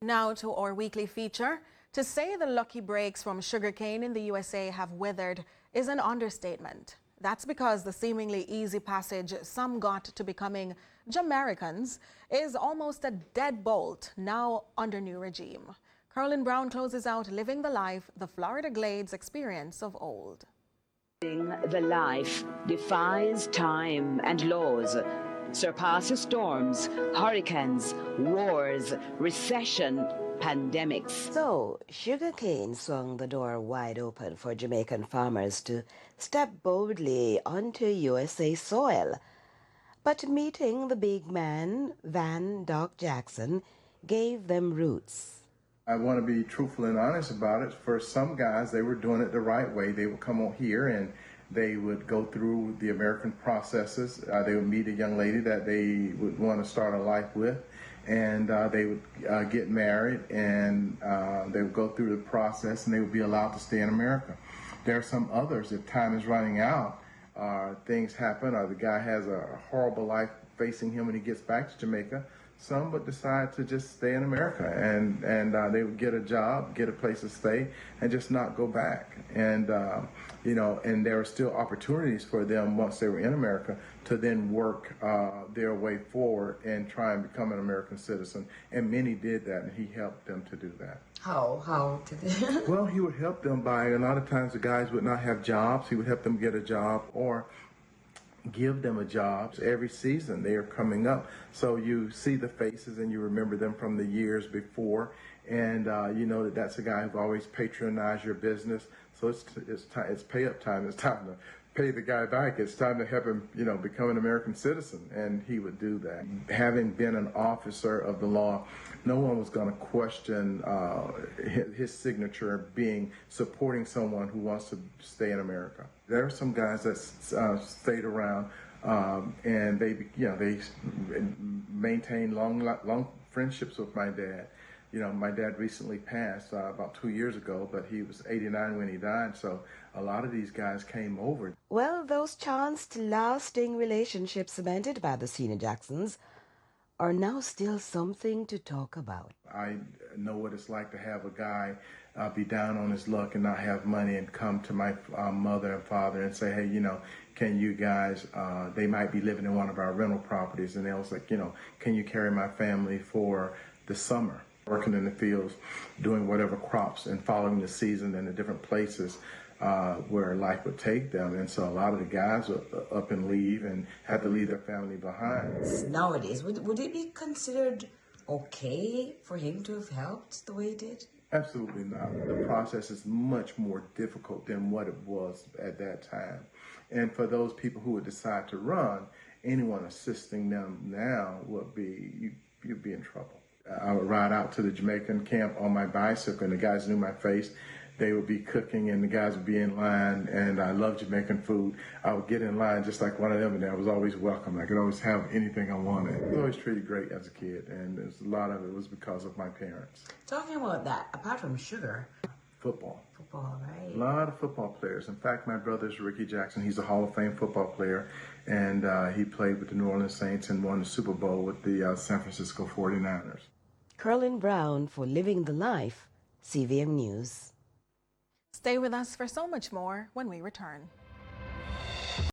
Now to our weekly feature. To say the lucky breaks from sugarcane in the USA have withered is an understatement. That's because the seemingly easy passage some got to becoming Jamaicans is almost a deadbolt now under new regime. Carolyn Brown closes out living the life the Florida Glades experience of old. The life defies time and laws, surpasses storms, hurricanes, wars, recession, pandemics. So, sugarcane swung the door wide open for Jamaican farmers to step boldly onto USA soil. But meeting the big man, Van Doc Jackson, gave them roots. I want to be truthful and honest about it. For some guys, they were doing it the right way. They would come on here and they would go through the American processes. They would meet a young lady that they would want to start a life with, and they would get married, and they would go through the process, and they would be allowed to stay in America. There are some others, if time is running out, things happen, or the guy has a horrible life facing him when he gets back to Jamaica. Some would decide to just stay in America, and they would get a job, get a place to stay, and just not go back. And and there are still opportunities for them once they were in America to then work their way forward and try and become an American citizen. And many did that, and he helped them to do that. How did they? Well, he would help them by, a lot of times the guys would not have jobs. He would help them get a job, or give them a job. Every season they are coming up, so you see the faces and you remember them from the years before, and you know that that's a guy who always patronized your business. So it's pay up time. It's time to pay the guy back. It's time to help him, become an American citizen, and he would do that. Having been an officer of the law, no one was going to question his signature being supporting someone who wants to stay in America. There are some guys that stayed around, and they maintained long friendships with my dad. My dad recently passed about 2 years ago, but he was 89 when he died, so a lot of these guys came over. Well, those chanced lasting relationships cemented by the senior Jacksons are now still something to talk about. I know what it's like to have a guy be down on his luck and not have money and come to my mother and father and say, hey, can you guys, they might be living in one of our rental properties, and they was like, can you carry my family for the summer? Working in the fields, doing whatever crops, and following the season in the different places where life would take them. And so a lot of the guys would up and leave and had to leave their family behind. Nowadays, would it be considered okay for him to have helped the way he did? Absolutely not. The process is much more difficult than what it was at that time. And for those people who would decide to run, anyone assisting them now would be, you'd be in trouble. I would ride out to the Jamaican camp on my bicycle, and the guys knew my face. They would be cooking, and the guys would be in line, and I love Jamaican food. I would get in line just like one of them, and I was always welcome. I could always have anything I wanted. I was always treated great as a kid, and a lot of it was because of my parents. Talking about that, apart from sugar. Football. Football, right. A lot of football players. In fact, my brother's Ricky Jackson. He's a Hall of Fame football player, and he played with the New Orleans Saints and won the Super Bowl with the San Francisco 49ers. Carolyn Brown for Living the Life, CVM News. Stay with us for so much more when we return.